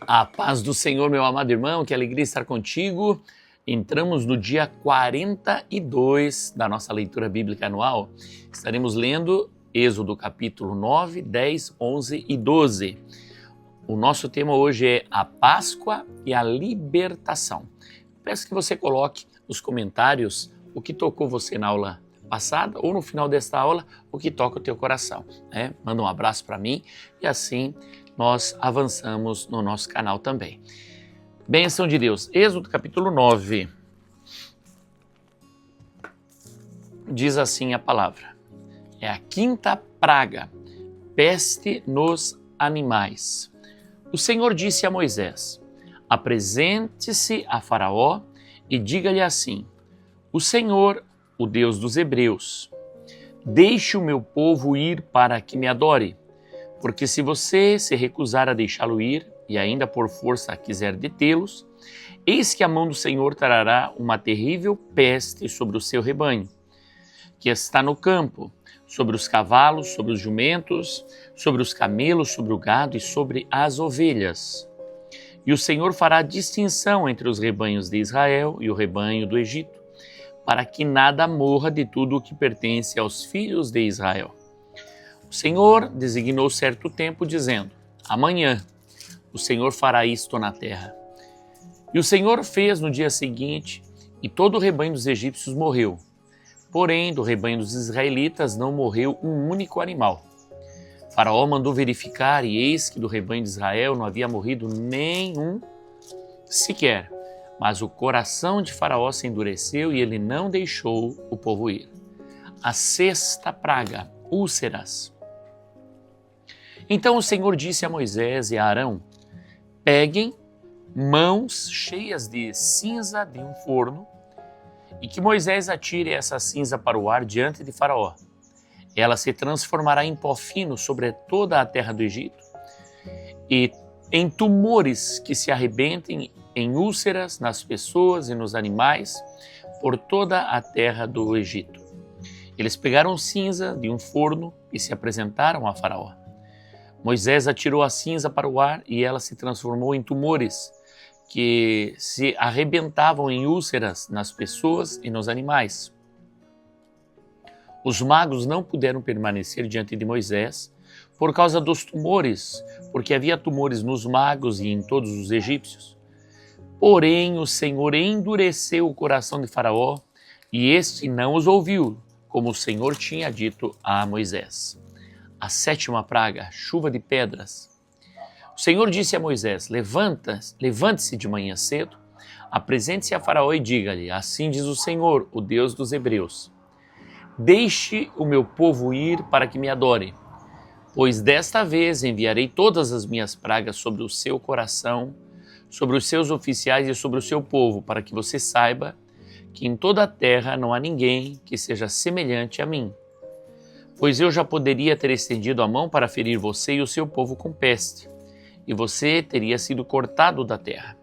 A paz do Senhor, meu amado irmão, que alegria estar contigo. Entramos no dia 42 da nossa leitura bíblica anual. Estaremos lendo Êxodo capítulo 9, 10, 11 e 12. O nosso tema hoje é a Páscoa e a libertação. Peço que você coloque nos comentários o que tocou você na aula passada ou no final desta aula, o que toca o teu coração. Manda um abraço para mim e assim nós avançamos no nosso canal também. Bênção de Deus. Êxodo capítulo 9. Diz assim a palavra. É a quinta praga, peste nos animais. O Senhor disse a Moisés: apresente-se a Faraó e diga-lhe assim: o Senhor, o Deus dos Hebreus, deixe o meu povo ir para que me adore. Porque se você se recusar a deixá-lo ir e ainda por força quiser detê-los, eis que a mão do Senhor trará uma terrível peste sobre o seu rebanho, que está no campo, sobre os cavalos, sobre os jumentos, sobre os camelos, sobre o gado e sobre as ovelhas. E o Senhor fará distinção entre os rebanhos de Israel e o rebanho do Egito, para que nada morra de tudo o que pertence aos filhos de Israel. O Senhor designou certo tempo, dizendo: amanhã o Senhor fará isto na terra. E o Senhor fez no dia seguinte, e todo o rebanho dos egípcios morreu. Porém, do rebanho dos israelitas não morreu um único animal. Faraó mandou verificar, e eis que do rebanho de Israel não havia morrido nenhum sequer. Mas o coração de Faraó se endureceu e ele não deixou o povo ir. A sexta praga, úlceras. Então o Senhor disse a Moisés e a Arão: peguem mãos cheias de cinza de um forno e que Moisés atire essa cinza para o ar diante de Faraó. Ela se transformará em pó fino sobre toda a terra do Egito e em tumores que se arrebentem em úlceras nas pessoas e nos animais por toda a terra do Egito. Eles pegaram cinza de um forno e se apresentaram a Faraó. Moisés atirou a cinza para o ar e ela se transformou em tumores que se arrebentavam em úlceras nas pessoas e nos animais. Os magos não puderam permanecer diante de Moisés por causa dos tumores, porque havia tumores nos magos e em todos os egípcios. Porém, o Senhor endureceu o coração de Faraó e este não os ouviu, como o Senhor tinha dito a Moisés. A sétima praga, chuva de pedras. O Senhor disse a Moisés: levante-se de manhã cedo, apresente-se a Faraó e diga-lhe: assim diz o Senhor, o Deus dos Hebreus: deixe o meu povo ir para que me adore, pois desta vez enviarei todas as minhas pragas sobre o seu coração, sobre os seus oficiais e sobre o seu povo, para que você saiba que em toda a terra não há ninguém que seja semelhante a mim. Pois eu já poderia ter estendido a mão para ferir você e o seu povo com peste, e você teria sido cortado da terra.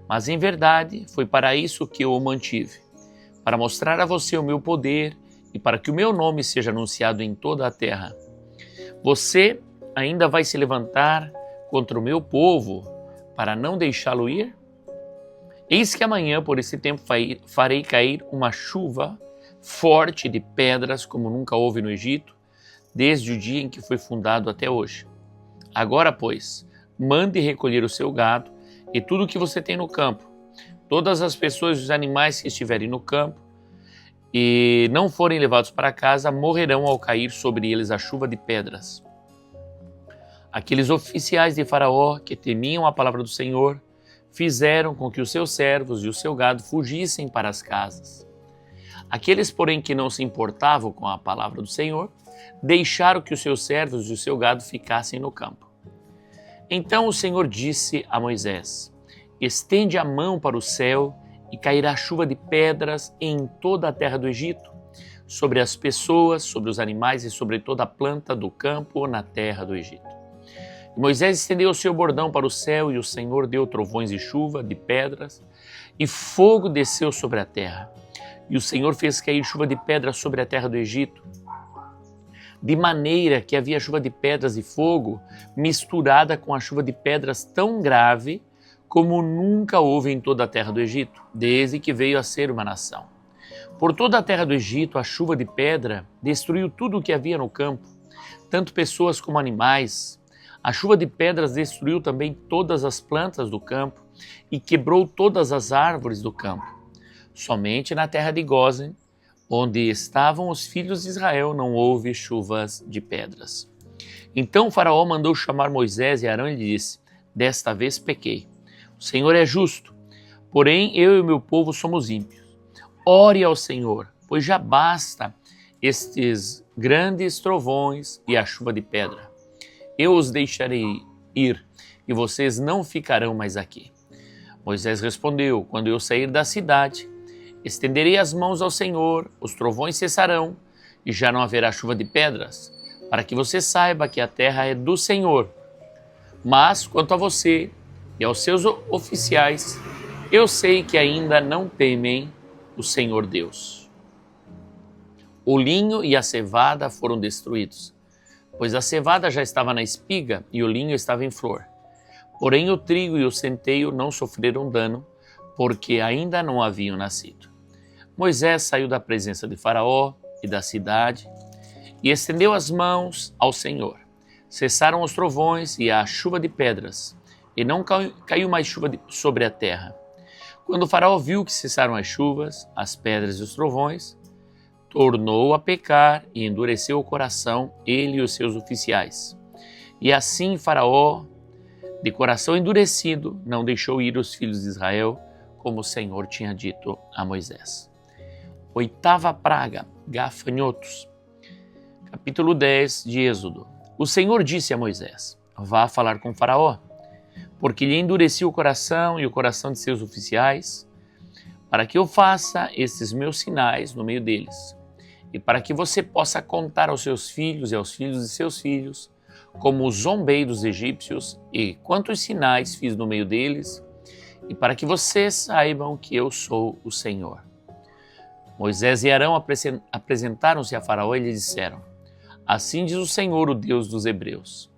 Mas em verdade foi para isso que eu o mantive, para mostrar a você o meu poder e para que o meu nome seja anunciado em toda a terra. Você ainda vai se levantar contra o meu povo para não deixá-lo ir? Eis que amanhã, por esse tempo, farei cair uma chuva forte de pedras como nunca houve no Egito, desde o dia em que foi fundado até hoje. Agora, pois, mande recolher o seu gado e tudo o que você tem no campo, todas as pessoas e os animais que estiverem no campo e não forem levados para casa, morrerão ao cair sobre eles a chuva de pedras. Aqueles oficiais de Faraó que temiam a palavra do Senhor fizeram com que os seus servos e o seu gado fugissem para as casas. Aqueles, porém, que não se importavam com a palavra do Senhor, deixaram que os seus servos e o seu gado ficassem no campo. Então o Senhor disse a Moisés: estende a mão para o céu e cairá chuva de pedras em toda a terra do Egito, sobre as pessoas, sobre os animais e sobre toda a planta do campo na terra do Egito. E Moisés estendeu o seu bordão para o céu e o Senhor deu trovões e chuva de pedras e fogo desceu sobre a terra. E o Senhor fez cair chuva de pedras sobre a terra do Egito, de maneira que havia chuva de pedras e fogo misturada com a chuva de pedras tão grave como nunca houve em toda a terra do Egito, desde que veio a ser uma nação. Por toda a terra do Egito, a chuva de pedra destruiu tudo o que havia no campo, tanto pessoas como animais. A chuva de pedras destruiu também todas as plantas do campo e quebrou todas as árvores do campo. Somente na terra de Gósen, onde estavam os filhos de Israel, não houve chuvas de pedras. Então o faraó mandou chamar Moisés e Arão e lhe disse: desta vez pequei. O Senhor é justo, porém eu e o meu povo somos ímpios. Ore ao Senhor, pois já basta estes grandes trovões e a chuva de pedra. Eu os deixarei ir e vocês não ficarão mais aqui. Moisés respondeu: quando eu sair da cidade, estenderei as mãos ao Senhor, os trovões cessarão e já não haverá chuva de pedras, para que você saiba que a terra é do Senhor. Mas quanto a você e aos seus oficiais, eu sei que ainda não temem o Senhor Deus. O linho e a cevada foram destruídos, pois a cevada já estava na espiga e o linho estava em flor. Porém o trigo e o centeio não sofreram dano, porque ainda não haviam nascido. Moisés saiu da presença de Faraó e da cidade e estendeu as mãos ao Senhor. Cessaram os trovões e a chuva de pedras, e não caiu mais chuva sobre a terra. Quando o Faraó viu que cessaram as chuvas, as pedras e os trovões, tornou a pecar e endureceu o coração, ele e os seus oficiais. E assim Faraó, de coração endurecido, não deixou ir os filhos de Israel, como o Senhor tinha dito a Moisés. Oitava praga, gafanhotos. Capítulo 10 de Êxodo. O Senhor disse a Moisés: vá falar com Faraó, porque lhe endureci o coração e o coração de seus oficiais, para que eu faça estes meus sinais no meio deles, e para que você possa contar aos seus filhos e aos filhos de seus filhos, como zombei dos egípcios e quantos sinais fiz no meio deles, e para que vocês saibam que eu sou o Senhor. Moisés e Arão apresentaram-se a Faraó e lhe disseram: assim diz o Senhor, o Deus dos Hebreus: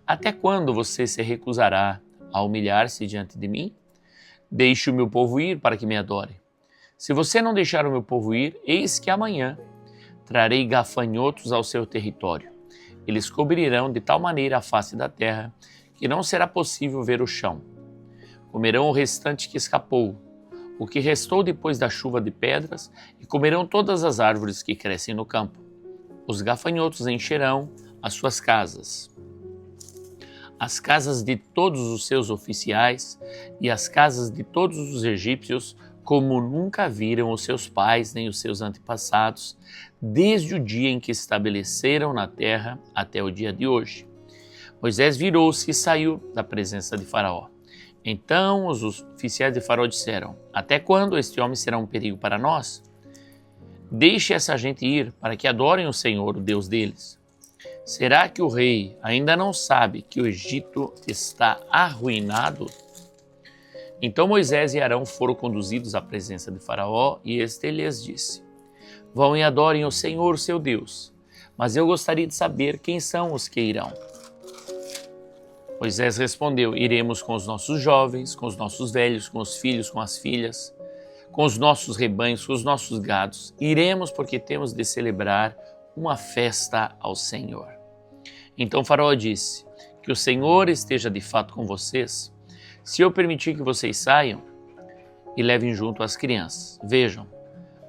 até quando você se recusará a humilhar-se diante de mim? Deixe o meu povo ir para que me adore. Se você não deixar o meu povo ir, eis que amanhã trarei gafanhotos ao seu território. Eles cobrirão de tal maneira a face da terra que não será possível ver o chão. Comerão o restante que escapou, o que restou depois da chuva de pedras, e comerão todas as árvores que crescem no campo. Os gafanhotos encherão as suas casas, as casas de todos os seus oficiais e as casas de todos os egípcios, como nunca viram os seus pais nem os seus antepassados, desde o dia em que estabeleceram na terra até o dia de hoje. Moisés virou-se e saiu da presença de Faraó. Então os oficiais de Faraó disseram: até quando este homem será um perigo para nós? Deixe essa gente ir, para que adorem o Senhor, o Deus deles. Será que o rei ainda não sabe que o Egito está arruinado? Então Moisés e Arão foram conduzidos à presença de Faraó, e este lhes disse: vão e adorem o Senhor, seu Deus, mas eu gostaria de saber quem são os que irão. Moisés respondeu: iremos com os nossos jovens, com os nossos velhos, com os filhos, com as filhas, com os nossos rebanhos, com os nossos gados. Iremos porque temos de celebrar uma festa ao Senhor. Então Faraó disse: que o Senhor esteja de fato com vocês, se eu permitir que vocês saiam e levem junto as crianças. Vejam,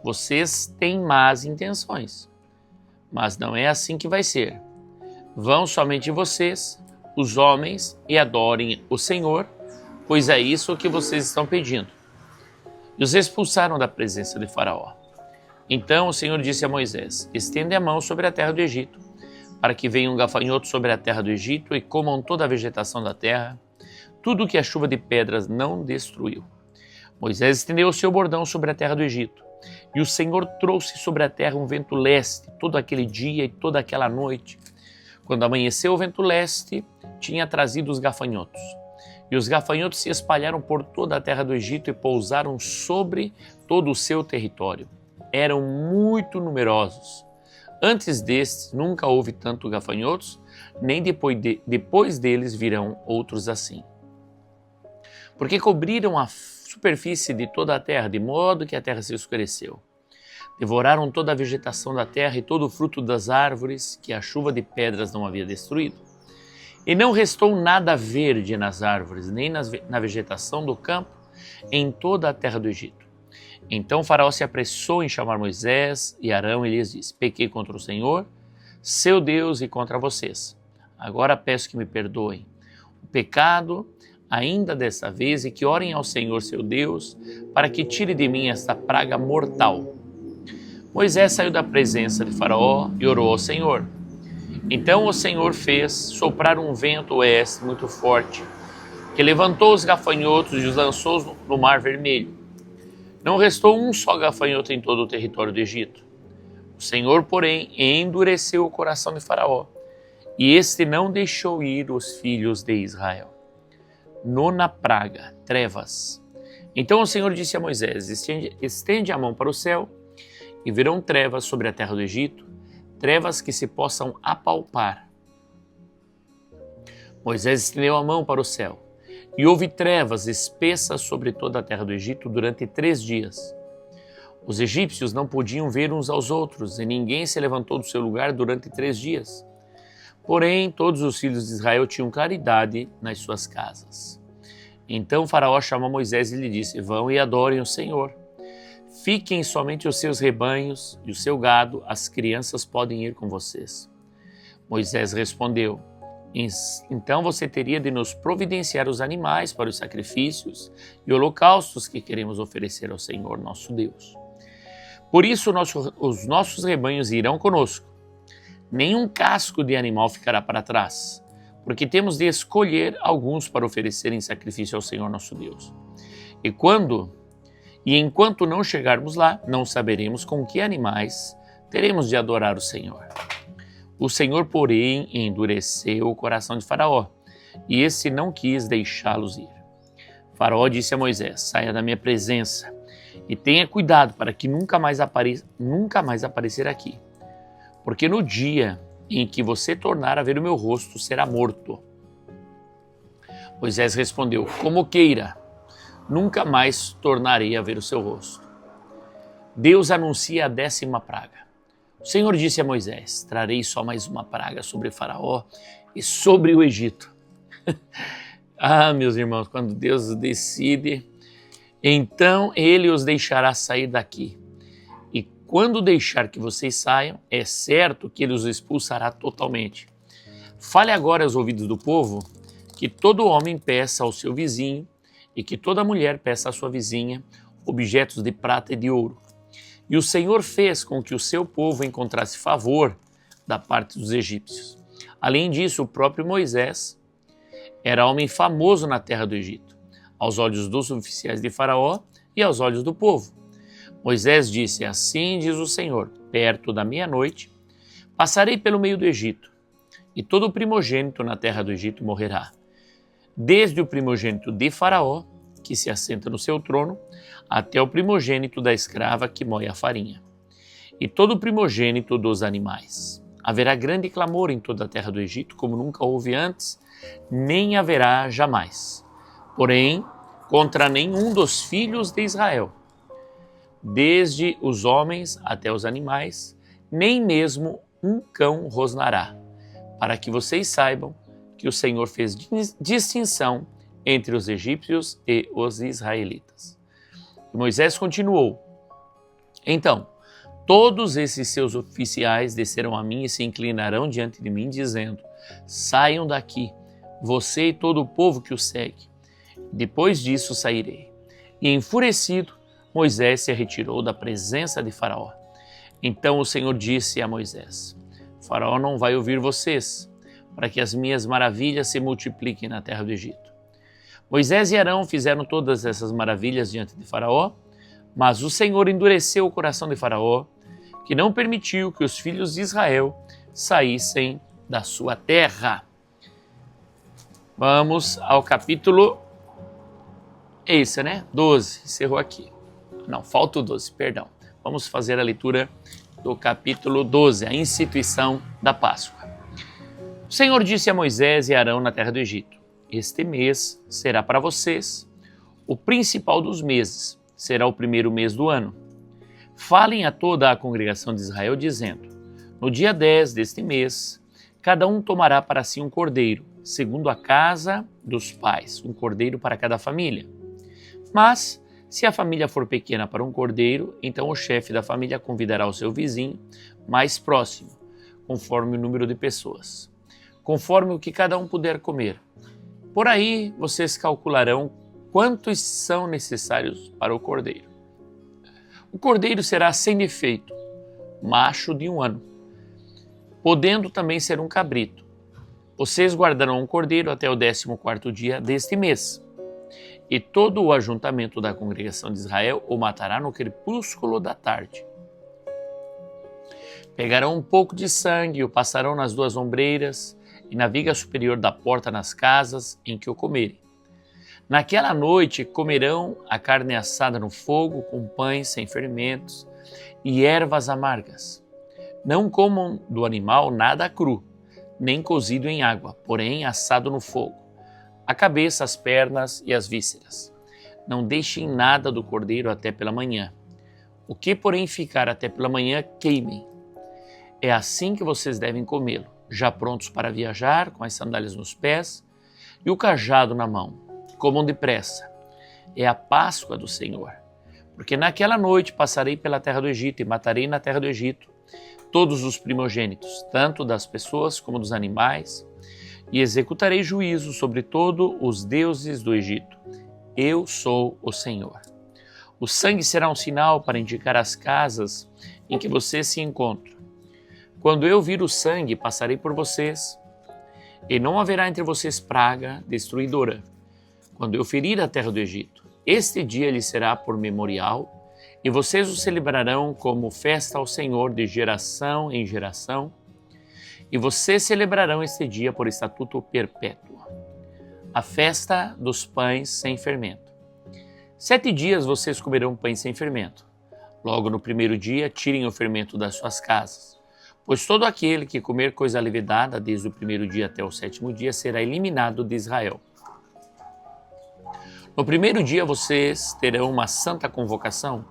vocês têm más intenções, mas não é assim que vai ser. Vão somente vocês, os homens, e adorem o Senhor, pois é isso que vocês estão pedindo. E os expulsaram da presença de Faraó. Então o Senhor disse a Moisés: estende a mão sobre a terra do Egito, para que venham gafanhotos sobre a terra do Egito e comam toda a vegetação da terra, tudo que a chuva de pedras não destruiu. Moisés estendeu o seu bordão sobre a terra do Egito, e o Senhor trouxe sobre a terra um vento leste todo aquele dia e toda aquela noite. Quando amanheceu, o vento leste tinha trazido os gafanhotos. E os gafanhotos se espalharam por toda a terra do Egito e pousaram sobre todo o seu território. Eram muito numerosos. Antes destes, nunca houve tanto gafanhotos, nem depois deles virão outros assim. porque cobriram a superfície de toda a terra, de modo que a terra se escureceu. Devoraram toda a vegetação da terra e todo o fruto das árvores que a chuva de pedras não havia destruído. E não restou nada verde nas árvores, nem na vegetação do campo, em toda a terra do Egito. Então Faraó se apressou em chamar Moisés e Arão e lhes disse: pequei contra o Senhor, seu Deus, e contra vocês. Agora peço que me perdoem o pecado ainda dessa vez e que orem ao Senhor, seu Deus, para que tire de mim esta praga mortal. Moisés saiu da presença de Faraó e orou ao Senhor. Então o Senhor fez soprar um vento oeste muito forte, que levantou os gafanhotos e os lançou no Mar Vermelho. Não restou um só gafanhoto em todo o território do Egito. O Senhor, porém, endureceu o coração de Faraó, e este não deixou ir os filhos de Israel. Nona praga, trevas. Então o Senhor disse a Moisés: estende a mão para o céu, e virão trevas sobre a terra do Egito, trevas que se possam apalpar. Moisés estendeu a mão para o céu, e houve trevas espessas sobre toda a terra do Egito durante 3 dias. Os egípcios não podiam ver uns aos outros, e ninguém se levantou do seu lugar durante 3 dias. Porém, todos os filhos de Israel tinham claridade nas suas casas. Então Faraó chamou Moisés e lhe disse: vão e adorem o Senhor. Fiquem somente os seus rebanhos e o seu gado, as crianças podem ir com vocês. Moisés respondeu: então você teria de nos providenciar os animais para os sacrifícios e holocaustos que queremos oferecer ao Senhor nosso Deus. Por isso os nossos rebanhos irão conosco. Nenhum casco de animal ficará para trás, porque temos de escolher alguns para oferecer em sacrifício ao Senhor nosso Deus. E enquanto não chegarmos lá, não saberemos com que animais teremos de adorar o Senhor. O Senhor, porém, endureceu o coração de Faraó, e esse não quis deixá-los ir. Faraó disse a Moisés: saia da minha presença e tenha cuidado para que nunca mais aparecer aqui, porque no dia em que você tornar a ver o meu rosto, será morto. Moisés respondeu: como queira, nunca mais tornarei a ver o seu rosto. Deus anuncia a 10ª praga. O Senhor disse a Moisés: trarei só mais uma praga sobre Faraó e sobre o Egito. Meus irmãos, quando Deus decide, então ele os deixará sair daqui. E quando deixar que vocês saiam, é certo que ele os expulsará totalmente. Fale agora aos ouvidos do povo que todo homem peça ao seu vizinho e que toda mulher peça à sua vizinha objetos de prata e de ouro. E o Senhor fez com que o seu povo encontrasse favor da parte dos egípcios. Além disso, o próprio Moisés era homem famoso na terra do Egito, aos olhos dos oficiais de Faraó e aos olhos do povo. Moisés disse: assim diz o Senhor, perto da meia-noite, passarei pelo meio do Egito, e todo primogênito na terra do Egito morrerá, desde o primogênito de Faraó, que se assenta no seu trono, até o primogênito da escrava que moe a farinha, e todo o primogênito dos animais. Haverá grande clamor em toda a terra do Egito, como nunca houve antes, nem haverá jamais. Porém, contra nenhum dos filhos de Israel, desde os homens até os animais, nem mesmo um cão rosnará, para que vocês saibam que o Senhor fez distinção entre os egípcios e os israelitas. E Moisés continuou: então, todos esses seus oficiais descerão a mim e se inclinarão diante de mim, dizendo: saiam daqui, você e todo o povo que o segue. Depois disso sairei. E enfurecido, Moisés se retirou da presença de Faraó. Então o Senhor disse a Moisés: Faraó não vai ouvir vocês, para que as minhas maravilhas se multipliquem na terra do Egito. Moisés e Arão fizeram todas essas maravilhas diante de Faraó, mas o Senhor endureceu o coração de Faraó, que não permitiu que os filhos de Israel saíssem da sua terra. Vamos ao capítulo 12, encerrou aqui. Não, falta o 12, perdão. Vamos fazer a leitura do capítulo 12, a instituição da Páscoa. O Senhor disse a Moisés e Arão na terra do Egito: este mês será para vocês O principal dos meses será o primeiro mês do ano. Falem a toda a congregação de Israel, dizendo: no dia 10 deste mês, cada um tomará para si um cordeiro, segundo a casa dos pais, um cordeiro para cada família. Mas, se a família for pequena para um cordeiro, então o chefe da família convidará o seu vizinho mais próximo, conforme o número de pessoas, conforme o que cada um puder comer. Por aí vocês calcularão quantos são necessários para o cordeiro. O cordeiro será sem defeito, macho de 1 ano, podendo também ser um cabrito. Vocês guardarão um cordeiro até o 14º dia deste mês. E todo o ajuntamento da congregação de Israel o matará no crepúsculo da tarde. Pegarão um pouco de sangue e o passarão nas 2 ombreiras e na viga superior da porta nas casas em que o comerem. Naquela noite comerão a carne assada no fogo com pães sem ferimentos e ervas amargas. Não comam do animal nada cru, nem cozido em água, porém assado no fogo, a cabeça, as pernas e as vísceras. Não deixem nada do cordeiro até pela manhã. O que, porém, ficar até pela manhã, queimem. É assim que vocês devem comê-lo, já prontos para viajar, com as sandálias nos pés e o cajado na mão. Comam depressa. É a Páscoa do Senhor. Porque naquela noite passarei pela terra do Egito e matarei na terra do Egito todos os primogênitos, tanto das pessoas como dos animais, e executarei juízo sobre todos os deuses do Egito. Eu sou o Senhor. O sangue será um sinal para indicar as casas em que vocês se encontram. Quando eu vir o sangue, passarei por vocês, e não haverá entre vocês praga destruidora. Quando eu ferir a terra do Egito, este dia lhe será por memorial, e vocês o celebrarão como festa ao Senhor de geração em geração, e vocês celebrarão este dia por estatuto perpétuo, a festa dos pães sem fermento. 7 dias vocês comerão pães sem fermento. Logo no primeiro dia, tirem o fermento das suas casas, pois todo aquele que comer coisa levedada desde o primeiro dia até o 7º dia será eliminado de Israel. No primeiro dia vocês terão uma santa convocação,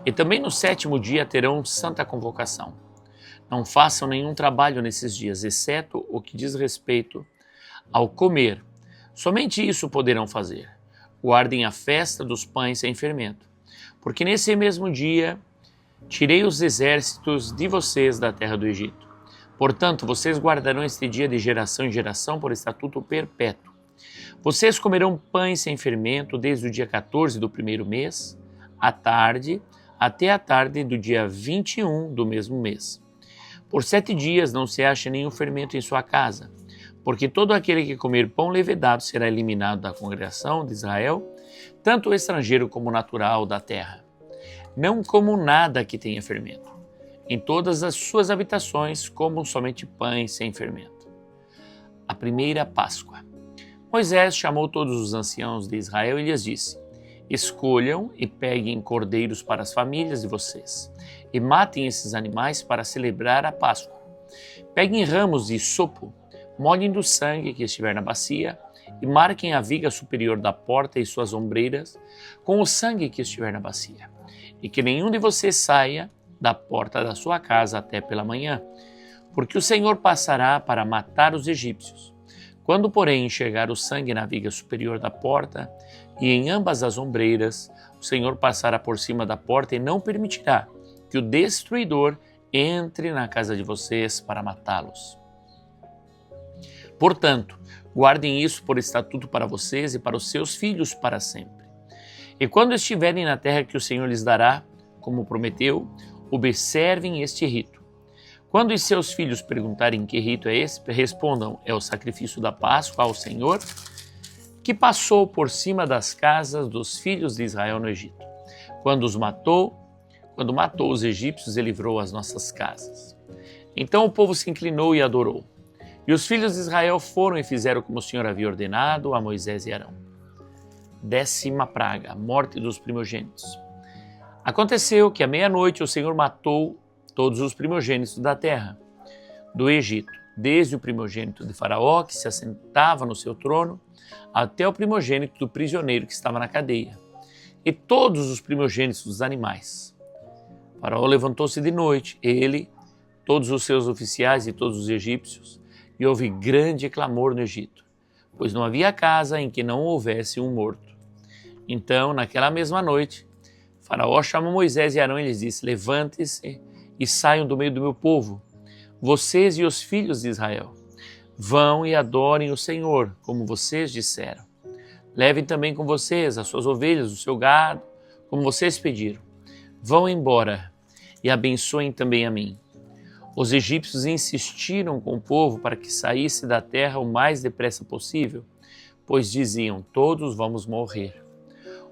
e também no 7º dia terão santa convocação. Não façam nenhum trabalho nesses dias, exceto o que diz respeito ao comer. Somente isso poderão fazer. Guardem a festa dos pães sem fermento, porque nesse mesmo dia tirei os exércitos de vocês da terra do Egito. Portanto, vocês guardarão este dia de geração em geração por estatuto perpétuo. Vocês comerão pães sem fermento desde o dia 14 do primeiro mês, à tarde, até a tarde do dia 21 do mesmo mês. Por 7 dias não se ache nenhum fermento em sua casa, porque todo aquele que comer pão levedado será eliminado da congregação de Israel, tanto o estrangeiro como o natural da terra. Não comam nada que tenha fermento. Em todas as suas habitações comam somente pães sem fermento. A primeira Páscoa. Moisés chamou todos os anciãos de Israel e lhes disse: escolham e peguem cordeiros para as famílias de vocês, e matem esses animais para celebrar a Páscoa. Peguem ramos de hisopo, molhem do sangue que estiver na bacia, e marquem a viga superior da porta e suas ombreiras com o sangue que estiver na bacia. E que nenhum de vocês saia da porta da sua casa até pela manhã, porque o Senhor passará para matar os egípcios. Quando, porém, enxergar o sangue na viga superior da porta e em ambas as ombreiras, o Senhor passará por cima da porta e não permitirá que o destruidor entre na casa de vocês para matá-los. Portanto, guardem isso por estatuto para vocês e para os seus filhos para sempre. E quando estiverem na terra que o Senhor lhes dará, como prometeu, observem este rito. Quando os seus filhos perguntarem que rito é esse, respondam: é o sacrifício da Páscoa ao Senhor, que passou por cima das casas dos filhos de Israel no Egito. Quando matou os egípcios e livrou as nossas casas. Então o povo se inclinou e adorou. E os filhos de Israel foram e fizeram como o Senhor havia ordenado a Moisés e Arão. 10ª praga, a morte dos primogênitos. Aconteceu que à meia-noite o Senhor matou todos os primogênitos da terra, do Egito, desde o primogênito de Faraó, que se assentava no seu trono, até o primogênito do prisioneiro que estava na cadeia, e todos os primogênitos dos animais. Faraó levantou-se de noite, ele, todos os seus oficiais e todos os egípcios, e houve grande clamor no Egito, pois não havia casa em que não houvesse um morto. Então, naquela mesma noite, Faraó chamou Moisés e Arão e lhes disse: Levante-se e saiam do meio do meu povo, vocês e os filhos de Israel. Vão e adorem o Senhor, como vocês disseram. Levem também com vocês as suas ovelhas, o seu gado, como vocês pediram. Vão embora e abençoem também a mim. Os egípcios insistiram com o povo para que saísse da terra o mais depressa possível, pois diziam: todos vamos morrer.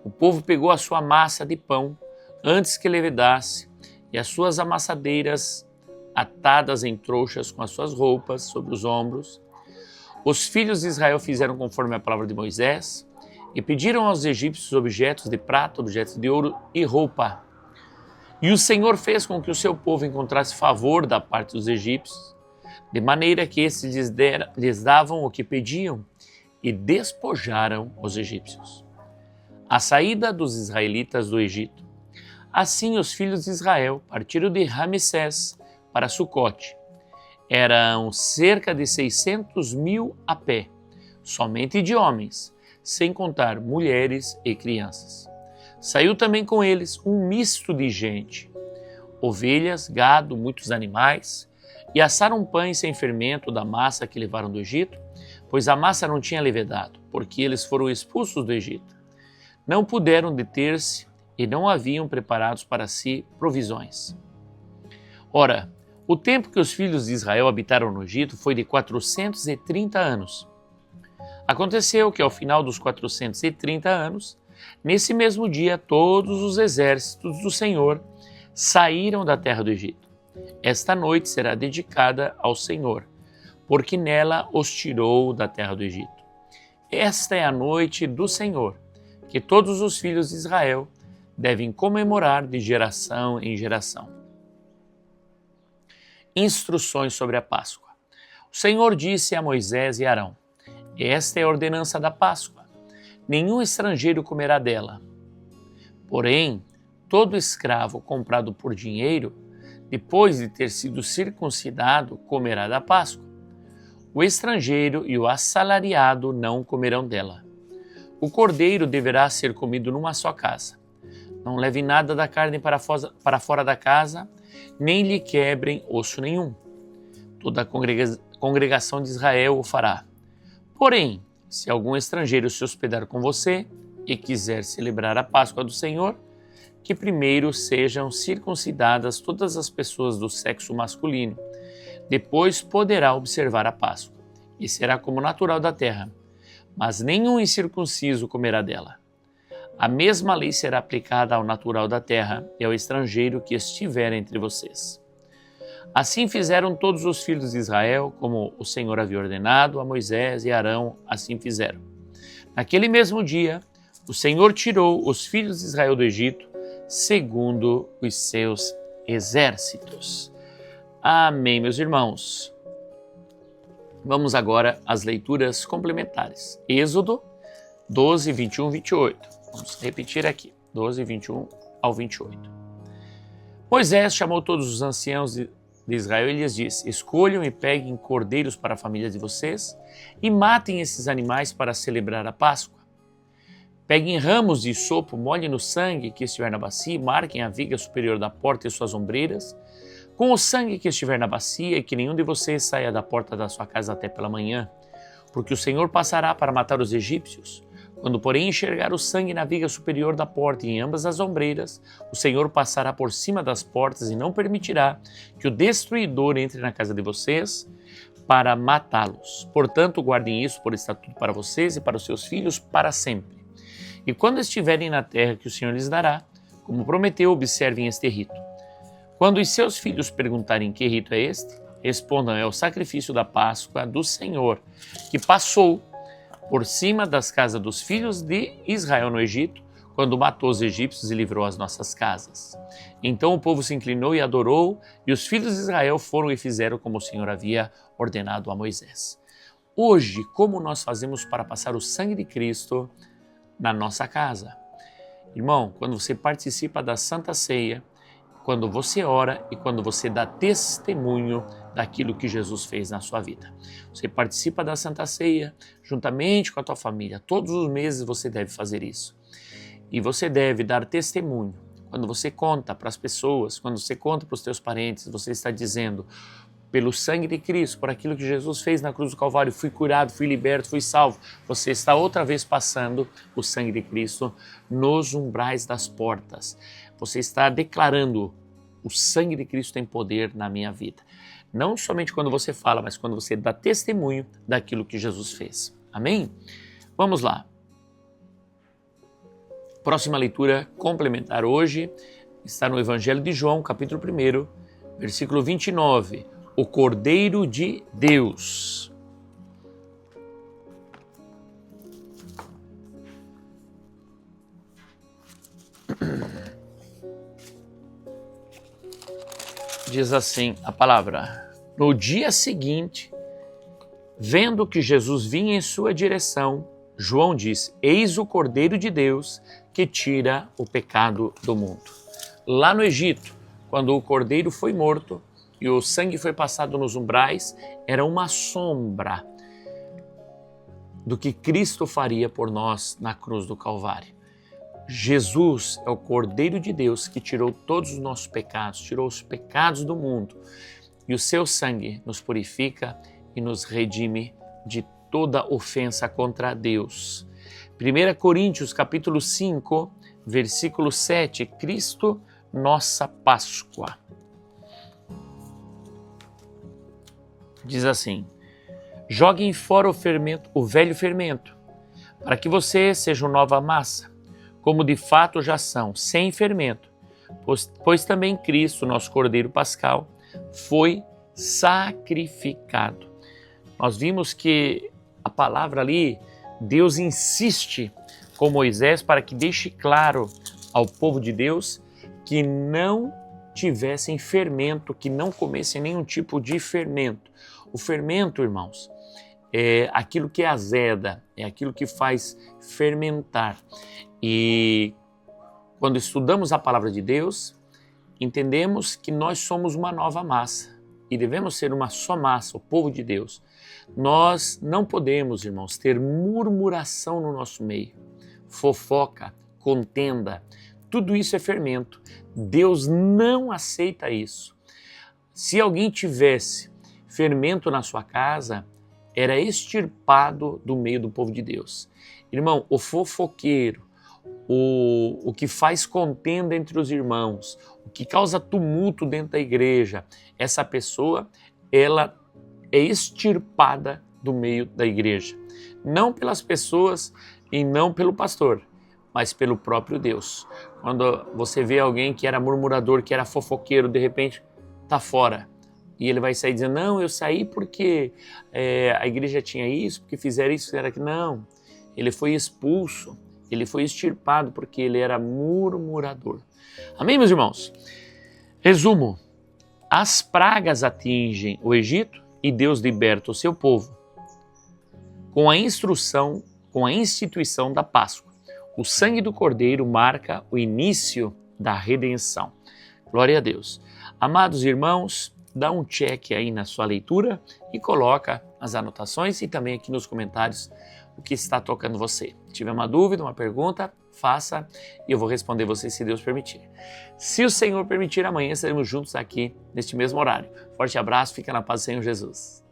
O povo pegou a sua massa de pão antes que levedasse e as suas amassadeiras atadas em trouxas com as suas roupas sobre os ombros. Os filhos de Israel fizeram conforme a palavra de Moisés e pediram aos egípcios objetos de prata, objetos de ouro e roupa. E o Senhor fez com que o seu povo encontrasse favor da parte dos egípcios, de maneira que esses lhes davam o que pediam e despojaram os egípcios. A saída dos israelitas do Egito. Assim os filhos de Israel partiram de Ramessés para Sucote. Eram cerca de 600.000 a pé, somente de homens, sem contar mulheres e crianças. Saiu também com eles um misto de gente, ovelhas, gado, muitos animais, e assaram pães sem fermento da massa que levaram do Egito, pois a massa não tinha levedado, porque eles foram expulsos do Egito. Não puderam deter-se e não haviam preparados para si provisões. Ora, o tempo que os filhos de Israel habitaram no Egito foi de 430 anos. Aconteceu que ao final dos 430 anos, nesse mesmo dia, todos os exércitos do Senhor saíram da terra do Egito. Esta noite será dedicada ao Senhor, porque nela os tirou da terra do Egito. Esta é a noite do Senhor, que todos os filhos de Israel devem comemorar de geração em geração. Instruções sobre a Páscoa. O Senhor disse a Moisés e Arão: Esta é a ordenança da Páscoa. Nenhum estrangeiro comerá dela. Porém, todo escravo comprado por dinheiro, depois de ter sido circuncidado, comerá da Páscoa. O estrangeiro e o assalariado não comerão dela. O cordeiro deverá ser comido numa só casa. Não leve nada da carne para fora da casa, nem lhe quebrem osso nenhum. Toda a congregação de Israel o fará. Porém, se algum estrangeiro se hospedar com você e quiser celebrar a Páscoa do Senhor, que primeiro sejam circuncidadas todas as pessoas do sexo masculino. Depois poderá observar a Páscoa, e será como natural da terra, mas nenhum incircunciso comerá dela. A mesma lei será aplicada ao natural da terra e ao estrangeiro que estiver entre vocês. Assim fizeram todos os filhos de Israel, como o Senhor havia ordenado a Moisés e Arão, assim fizeram. Naquele mesmo dia, o Senhor tirou os filhos de Israel do Egito, segundo os seus exércitos. Amém, meus irmãos. Vamos agora às leituras complementares. Êxodo 12, 21, 28. Vamos repetir aqui, 12, 21 ao 28. Moisés chamou todos os anciãos de Israel e lhes disse: Escolham e peguem cordeiros para a família de vocês e matem esses animais para celebrar a Páscoa. Peguem ramos de isopo, molhem no sangue que estiver na bacia e marquem a viga superior da porta e suas ombreiras com o sangue que estiver na bacia, e que nenhum de vocês saia da porta da sua casa até pela manhã, porque o Senhor passará para matar os egípcios. Quando, porém, enxergar o sangue na viga superior da porta e em ambas as ombreiras, o Senhor passará por cima das portas e não permitirá que o destruidor entre na casa de vocês para matá-los. Portanto, guardem isso por estatuto para vocês e para os seus filhos para sempre. E quando estiverem na terra que o Senhor lhes dará, como prometeu, observem este rito. Quando os seus filhos perguntarem que rito é este, respondam: é o sacrifício da Páscoa do Senhor, que passou por cima das casas dos filhos de Israel no Egito, quando matou os egípcios e livrou as nossas casas. Então o povo se inclinou e adorou, e os filhos de Israel foram e fizeram como o Senhor havia ordenado a Moisés. Hoje, como nós fazemos para passar o sangue de Cristo na nossa casa? Irmão, quando você participa da Santa Ceia, quando você ora e quando você dá testemunho daquilo que Jesus fez na sua vida. Você participa da Santa Ceia juntamente com a tua família. Todos os meses você deve fazer isso. E você deve dar testemunho. Quando você conta para as pessoas, quando você conta para os teus parentes, você está dizendo: pelo sangue de Cristo, por aquilo que Jesus fez na cruz do Calvário, fui curado, fui liberto, fui salvo. Você está outra vez passando o sangue de Cristo nos umbrais das portas. Você está declarando: o sangue de Cristo tem poder na minha vida. Não somente quando você fala, mas quando você dá testemunho daquilo que Jesus fez. Amém? Vamos lá. Próxima leitura complementar hoje está no Evangelho de João, capítulo 1, versículo 29. O Cordeiro de Deus. Diz assim a palavra: no dia seguinte, vendo que Jesus vinha em sua direção, João diz: eis o Cordeiro de Deus que tira o pecado do mundo. Lá no Egito, quando o cordeiro foi morto e o sangue foi passado nos umbrais, era uma sombra do que Cristo faria por nós na cruz do Calvário. Jesus é o Cordeiro de Deus que tirou todos os nossos pecados, tirou os pecados do mundo, e o seu sangue nos purifica e nos redime de toda ofensa contra Deus. 1 Coríntios capítulo 5, versículo 7, Cristo, nossa Páscoa. Diz assim: joguem fora o velho fermento, para que você seja nova massa, como de fato já são, sem fermento, pois também Cristo, nosso Cordeiro Pascal, foi sacrificado. Nós vimos que a palavra ali, Deus insiste com Moisés para que deixe claro ao povo de Deus que não tivessem fermento, que não comessem nenhum tipo de fermento. O fermento, irmãos, é aquilo que azeda, é aquilo que faz fermentar. E quando estudamos a palavra de Deus, entendemos que nós somos uma nova massa e devemos ser uma só massa, o povo de Deus. Nós não podemos, irmãos, ter murmuração no nosso meio, fofoca, contenda, tudo isso é fermento. Deus não aceita isso. Se alguém tivesse fermento na sua casa, era extirpado do meio do povo de Deus. Irmão, o fofoqueiro, o que faz contenda entre os irmãos, o que causa tumulto dentro da igreja, essa pessoa, ela é extirpada do meio da igreja. Não pelas pessoas e não pelo pastor, mas pelo próprio Deus. Quando você vê alguém que era murmurador, que era fofoqueiro, de repente está fora. E ele vai sair dizendo: não, eu saí porque a igreja tinha isso, porque fizeram isso, fizeram aquilo. Não, ele foi expulso, ele foi extirpado porque ele era murmurador. Amém, meus irmãos? Resumo: as pragas atingem o Egito e Deus liberta o seu povo com a instituição da Páscoa. O sangue do Cordeiro marca o início da redenção. Glória a Deus. Amados irmãos, dá um check aí na sua leitura e coloca as anotações e também aqui nos comentários o que está tocando você. Se tiver uma dúvida, uma pergunta, faça e eu vou responder você se Deus permitir. Se o Senhor permitir, amanhã estaremos juntos aqui neste mesmo horário. Forte abraço, fica na paz do Senhor Jesus.